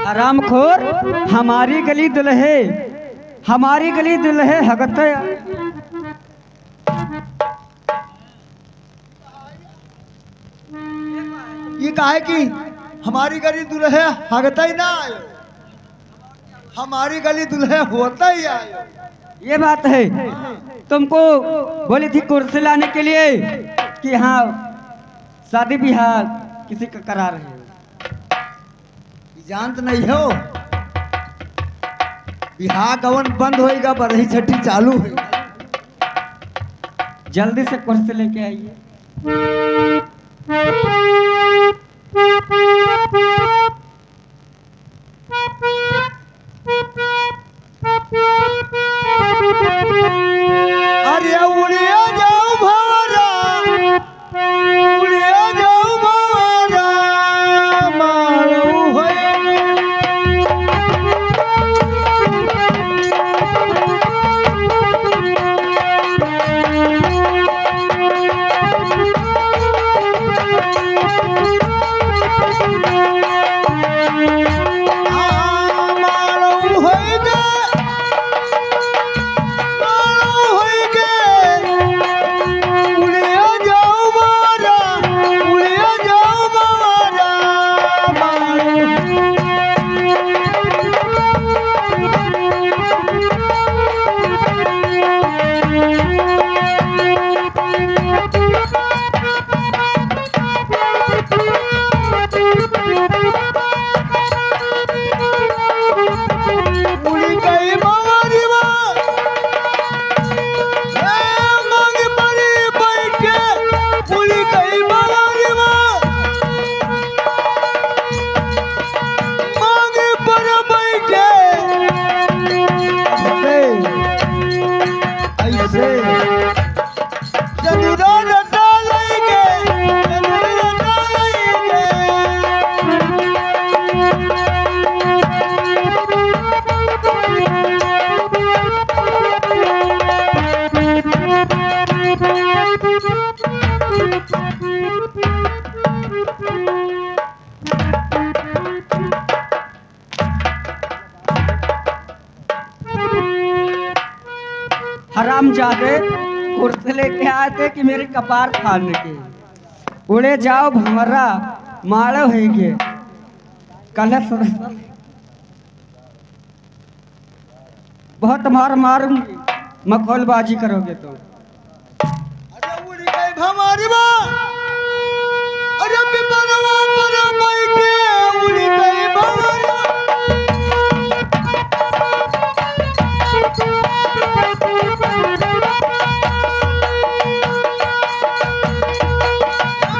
हरामखोर, हमारी गली दुल्हे हगते। ये काहे कि हमारी गली दुल्हे हगता ही ना आयो, हमारी गली दुल्हे होता ही आयो। ये बात है। तुमको बोली थी कुर्सी लाने के लिए कि हाँ शादी ब्याह किसी का करा रहे हो। जानत नहीं हो, बिहार गवन बंद होएगा, बरही छठी चालू है। जल्दी से कुर्सी लेके आइए। अरे उड़िया जाओ भारा, उड़िया जाओ भारा, मारो होए। हरामजादे कुर्सी लेके आए थे कि मेरे कपार फाड़ने के। उड़े जाओ भंवरा, मारो है गे कलश। बहुत मार मारूंगी, मखौलबाजी करोगे तो। अरे उड़ी गई भंवारी माँ, अरे पिपरवा पर बैठे उड़ी गई भंवारी माँ।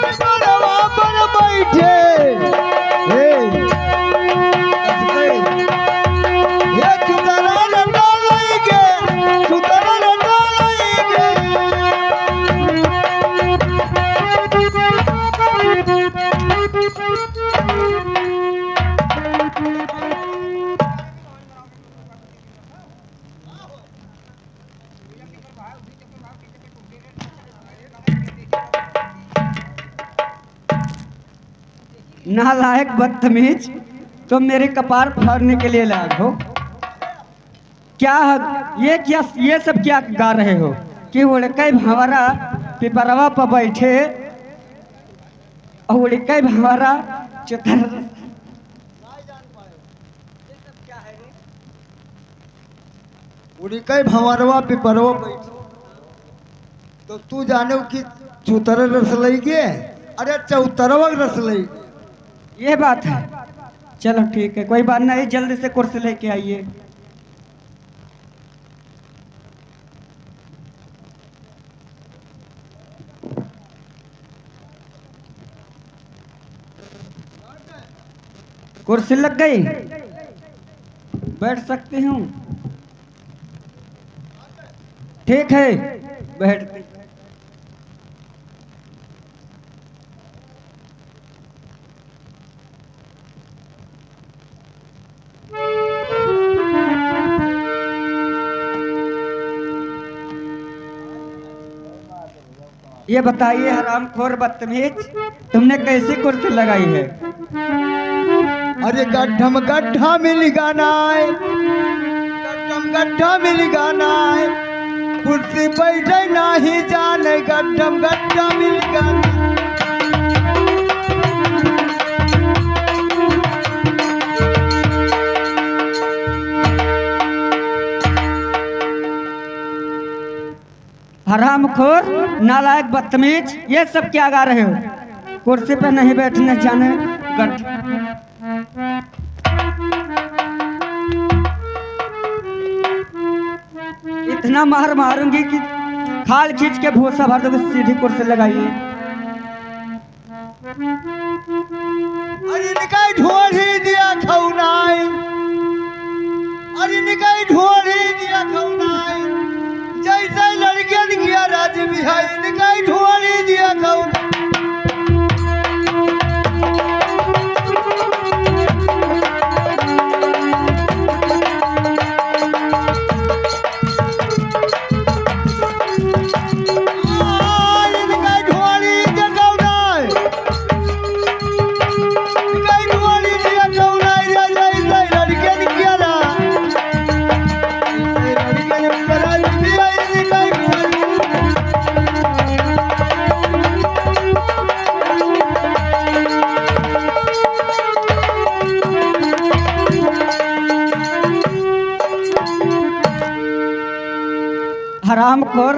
पिपरवा पर बैठे, ये चुतरा रंगा लईगे, चुतरा रंगा लईगे। नालायक बदतमीज, तुम मेरे कपार फाड़ने के लिए लाए हो क्या? ये सब क्या गा रहे हो कि उड़के भंवरा पिपरवा पर बैठे और उड़के भंवरा चुतर। उड़ी कई भंवरवा पिपरवा बैठ, तो तू जाने कि चौतरा रस लईगे, अरे चौतरवा रस लईगे। ये बात है। चलो ठीक है, कोई बात नहीं, जल्दी से कुर्सी लेके आइए। कुर्सी लग गई, बैठ सकती हूँ? ठीक है, बैठती। ये बताइए हरामखोर बदतमीज, तुमने कैसी कुर्सी लगाई है? अरे गड्ढम गड्ढा मिल गानाय, गड्ढम गड्ढा मिल गानाय, कुर्सी बैठे नहीं जाने गड्ढम गड्ढा मिल गाना। हरामखोर, नालायक, बदतमीज, ये सब क्या गा रहे हो? कुर्सी पे नहीं बैठने जाने गट। इतना मार मारूंगी कि खाल खींच के भूसा भर दोगे। सीधी कुर्सी लगाइए। अरे निकाय ढोरी दिया खौनाय, अरे निकाय ढोरी दिया खौनाय, जैसे लड़कियन किया राज बिहाई निकाय ढोरी दिया खौनाय। हरामखोर,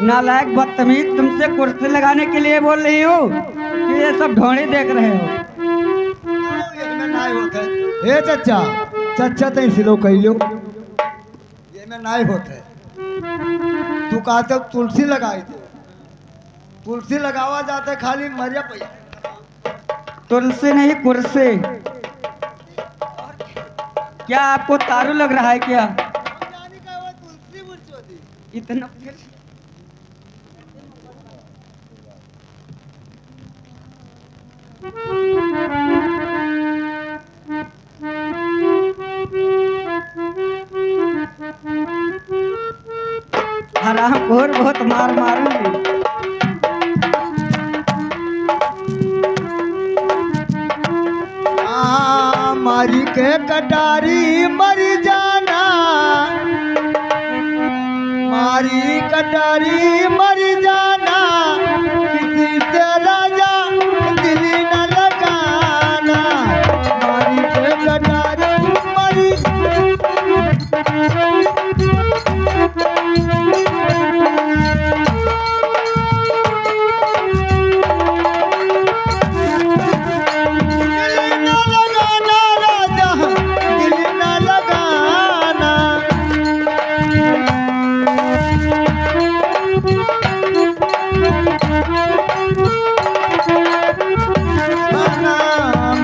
नालायक, बदतमीज, तुमसे कुर्सी लगाने के लिए बोल रही हूँ कि ये सब ढोंडी देख रहे हो? ए चचा, चचा तई सिलो कहिलो, ये में नाय होते। तू कहा तो तुलसी लगाई थे, तुलसी लगावा जाते खाली मरिया पैसा। तुलसी नहीं, कुर्सी। क्या आपको तारू लग रहा है क्या? इतना फिर हरामखोर, बहुत मार मारूंगी। मारी के कटारी मर जाना, मारी कटारी मर जाना, किसी से राजा दिल न लगाना। मारी के कटारी मरी दिल न लगाना, राजा दिल न लगाना।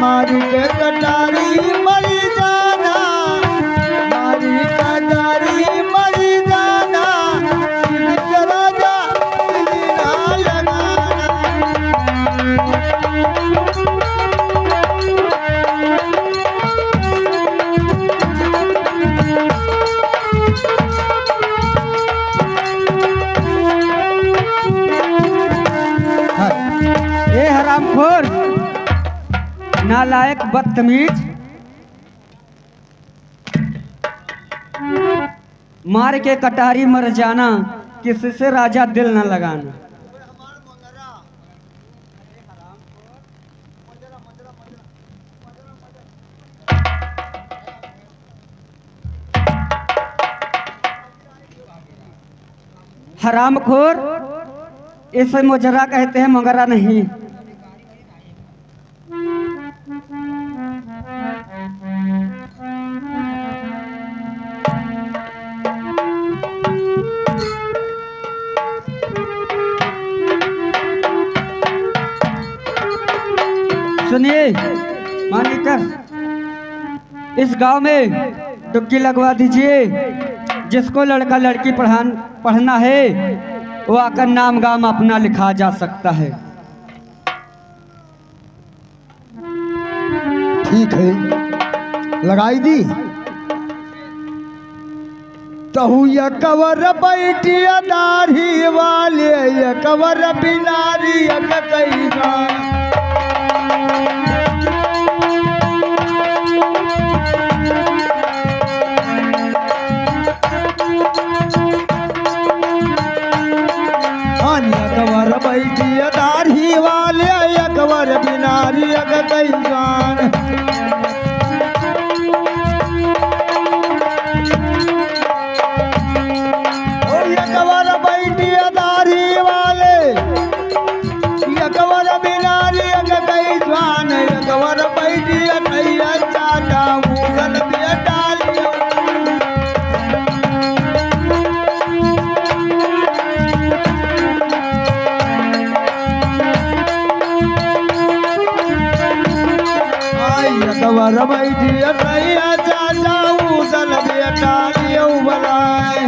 मारी के कटारी मरी जाना, मारी कटारी मरी जाना, किसी राजा दिल न लगाना। ए हरामखोर, नालायक, बदतमीज, मार के कटारी मर जाना, किसी से राजा दिल न लगाना। हरामखोर, इसे मुजरा कहते हैं, मगरा नहीं। सुनिए मानिकर, इस गांव में डुबकी लगवा दीजिए। जिसको लड़का लड़की पढ़ना है वो आकर नाम गाम अपना लिखा जा सकता है। ठीक है, लगाई दी। तहु ये कवर बैठिया दाढ़ी वाले, ये कवर बिलारी कैसा। बैठिया नैया चाचा उदल बेटा लियो बनाए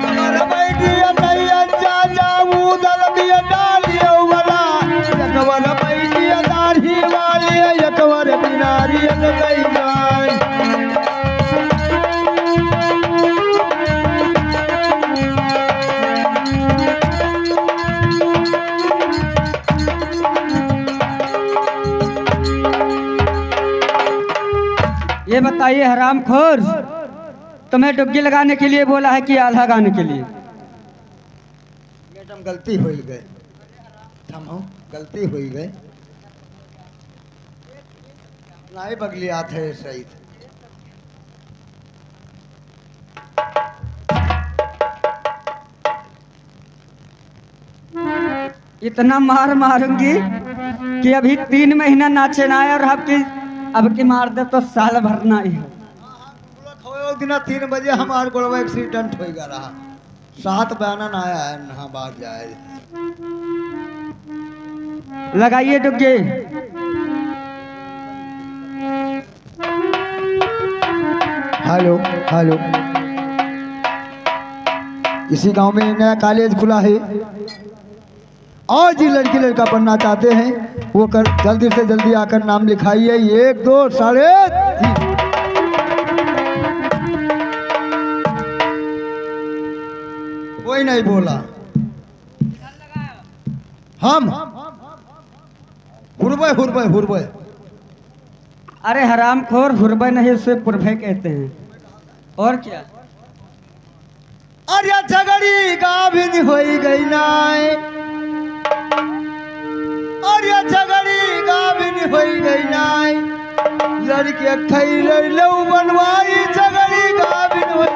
हमारा बैठिया नैया चाचा उदल बेटा लियो बना एकवर बैठिया दाढ़ी वाली एकवर बिनारी गई जाए ये बताइए हरामखोर, तुम्हें डुबकी लगाने के लिए बोला है कि आधा गाने के लिए? मैडम गलती हो गए, थमो गलती हो गए, नहीं बगली आते है सही। इतना मार मारूंगी कि अभी 3 महीना नाचे ना आए और अब की मार दे तो साल भर ना ही। दिन 3 बजे हमारे गोड़वा एक्सीडेंट हो गया रहा, 7 बयाना ना आया है नहा बात जाए। लगाइए डुबकी। हेलो हेलो, इसी गांव में नया कॉलेज खुला है और जी लड़की लड़का पढ़ना चाहते हैं वो कर जल्दी से जल्दी आकर नाम लिखाइए। 1 2 3.5। कोई नहीं बोला। हम हुरबे। अरे हरामखोर, हुरबे नहीं उसे पुरभे कहते हैं। और क्या? अरे झगड़ी गाभिन हो गई नाय, अरे झगड़ी गाभिन हो गई नाय, लड़के खैर लो बनवाई झगड़ी गाभिन हो।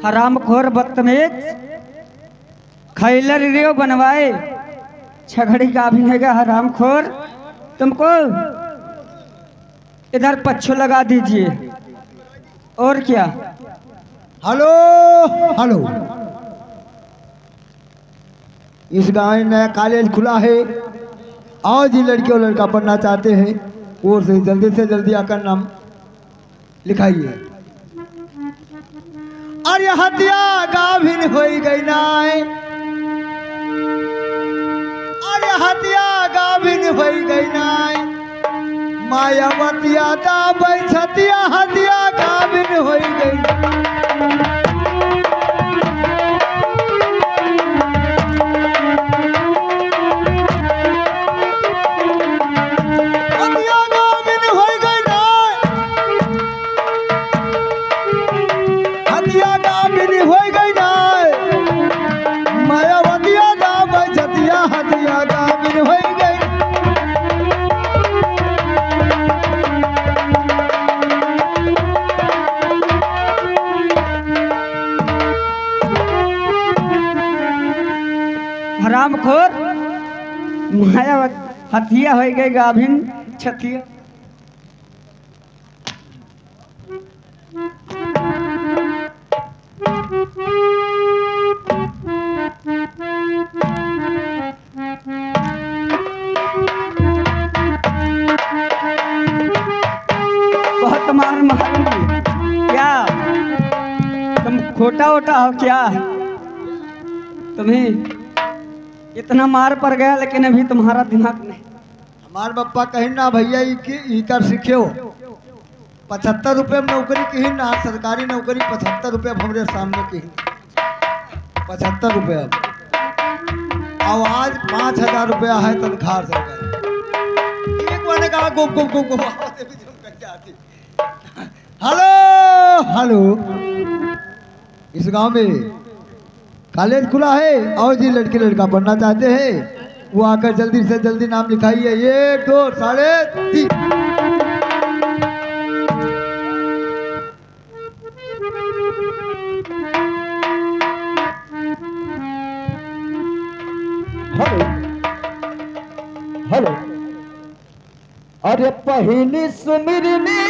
हरामखोर बदतमीज, खैलर रियो बनवाए छगड़ी का भी है हरामखोर। तुमको इधर पच्छू लगा दीजिए। और क्या? हेलो हेलो, इस गांव में नया कॉलेज खुला है और जी लड़के और लड़का पढ़ना चाहते हैं वो से जल्दी आकर नाम लिखाइए। अरे हत्या गाभिन हो गई नाय, अरे हत्या गाभिन हो गई नाय, मायावतिया दाबै छतिया हत्या गाभिन हो गई। हरामखोर, माया हथिया हो गई गाभिन छतिया। बहुत मार मारूंगी क्या? तुम खोटा वोटा हो क्या? तुम्हें इतना मार पड़ गया लेकिन अभी तुम्हारा दिमाग नहीं। हमार बप्पा कहीं ना भैया इकर सीखो ₹75 में नौकरी की ना, सरकारी नौकरी ₹75 हमरे सामने की, ₹75। अब आज ₹5000 है तनख्वाह सरकारी। एक बार ने कहा गो गो गो गो हेलो हेलो, इस गांव में कॉलेज खुला है और जी लड़की लड़का पढ़ना चाहते हैं वो आकर जल्दी से जल्दी नाम लिखाइए। 1 2 साढ़े 3। हेलो हेलो, अरे पहली सुमिरनी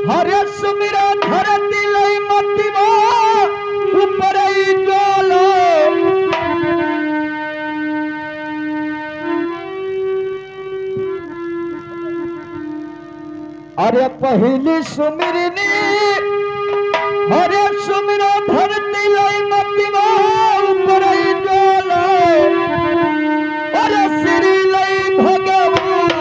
हरे सुमिरा धरती लई मतिवा ऊपर ही डोलो। अरे पहली सुमिरनी हरे सुमिरा धरती लई मतिवा ऊपर ही डोलो। अरे श्री लई भगवान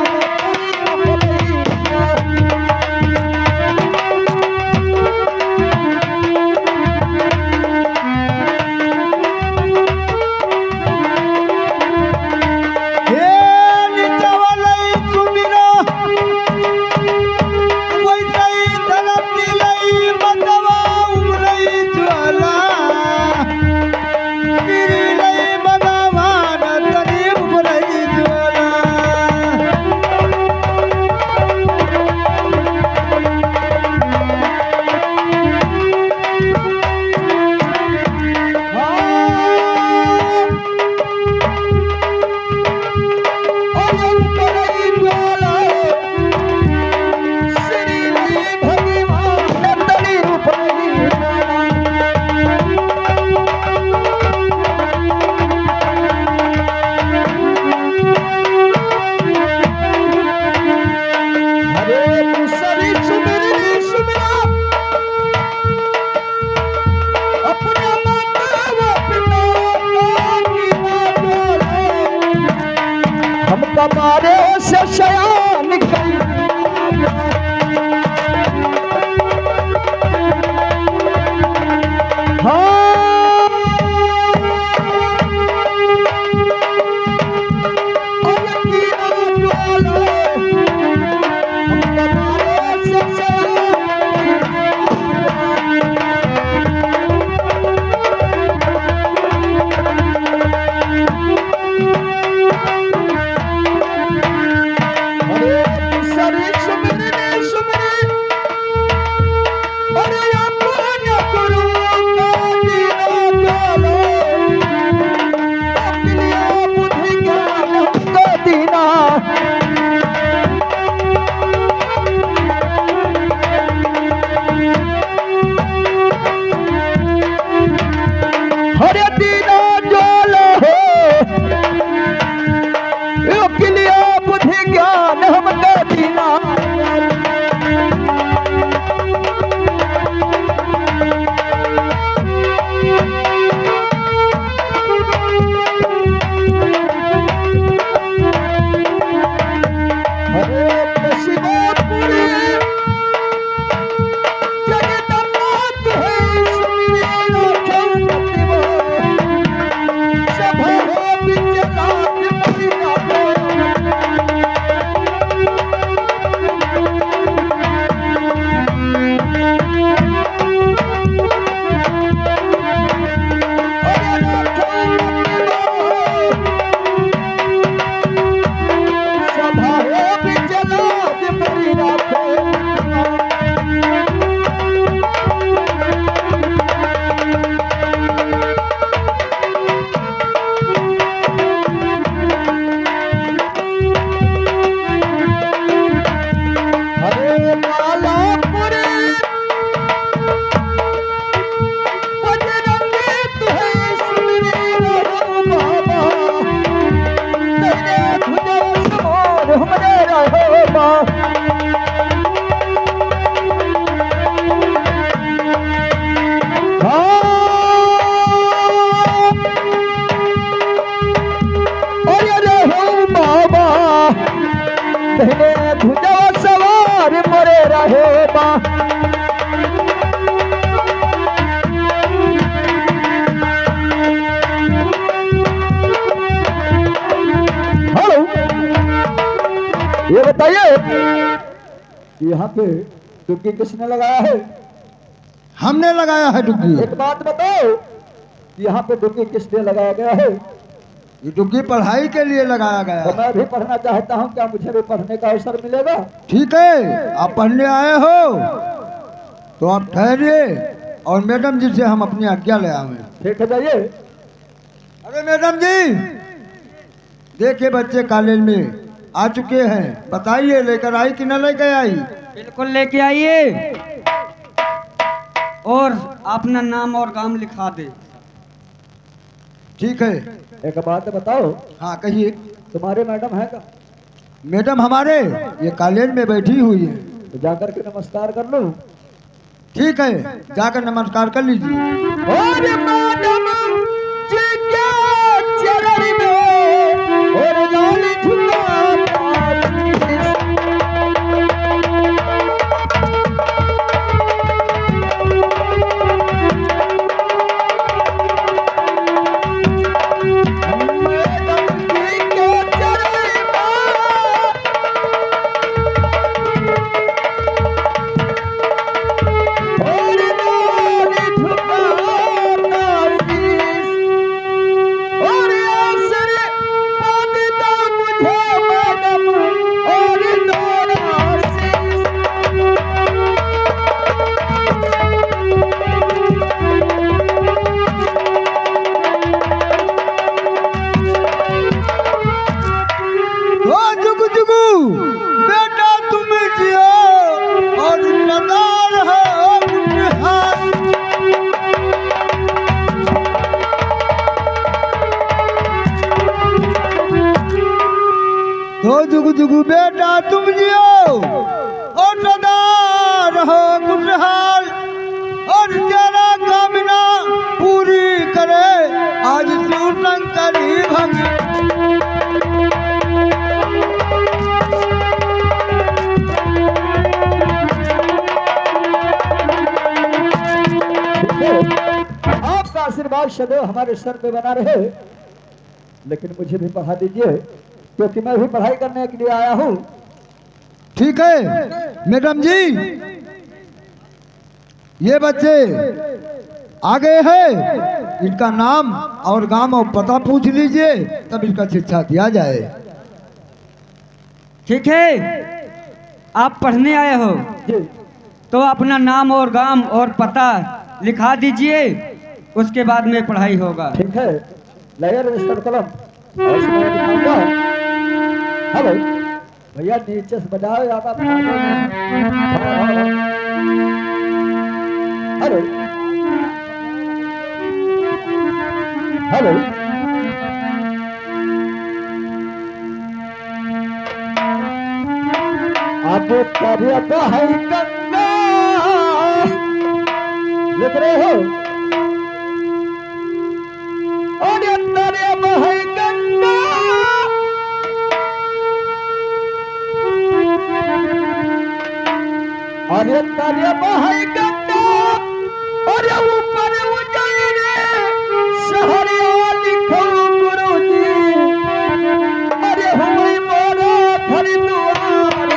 हमारे से शयान गई। बा हेलो, ये बताइए कि यहाँ पे डुबकी किसने लगाया है? हमने लगाया है डुग्गी। एक बात बताओ कि यहाँ पे डुबकी किसने लगाया गया है? ये डुग्गी पढ़ाई के लिए लगाया गया तो है। मैं भी पढ़ना चाहता हूँ, क्या मुझे भी पढ़ने का अवसर मिलेगा? ठीक है, आप पढ़ने आए हो तो आप ठहरिए और मैडम जी से हम अपनी आज्ञा ले आवे। ठीक है, जाइए। अरे मैडम जी, देखिए बच्चे कॉलेज में आ चुके हैं, बताइए लेकर आई कि न लेकर आई? बिल्कुल लेके आइए और अपना नाम और काम लिखा दे। ठीक है। एक बात बताओ, हाँ कहिए। तुम्हारे मैडम है का? मैडम हमारे ये कॉलेज में बैठी हुई है। तो जाकर के नमस्कार कर लो। ठीक है, जाकर नमस्कार कर लीजिए। और मैडम जी के चरण में और लाल झुका मैडम जी के चरण ओ जुगु जुगु, बेटा तुम जियो और नदार हो बुढ़हान। तो जुगु जुगु बेटा तुम जियो और नदार हो बुढ़हान, और तेरा कामना पूरी करे आज शिव शंकर ही भंग। आपका आशीर्वाद सदैव हमारे सर पे बना रहे, लेकिन मुझे भी पढ़ा दीजिए क्योंकि मैं भी पढ़ाई करने के लिए आया हूँ। ठीक है मैडम जी, ये बच्चे आगे हैं, इनका नाम और गांव और पता पूछ लीजिए, तब इनका शिक्षा दिया जाए। ठीक है, आप पढ़ने आए हो जी, तो अपना नाम और गांव और पता लिखा दीजिए, उसके बाद में पढ़ाई होगा। ठीक है, लाइए रजिस्टर कलम और इसमें लिखूंगा। हेलो भैया, नीचे से बजाओ या आप हेलो हेलो अब कार्य पढ़ाई करना लिख रहे हो और कार्य पढ़ाई करना और कार्य पढ़ाई करना और ऊपर उजाले शहरिया लिखो गुरुजी अरे हुई मोरा घर द्वार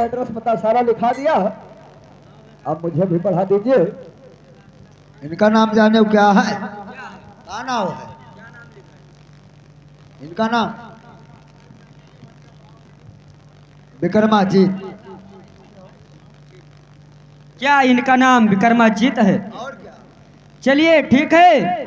एड्रेस पता सारा लिखा दिया। अब मुझे भी पढ़ा दीजिए। इनका नाम जाने क्या है? क्या नाम है इनका? नाम विक्रमाजीत। क्या इनका नाम विक्रमाजीत है? और क्या? चलिए ठीक है।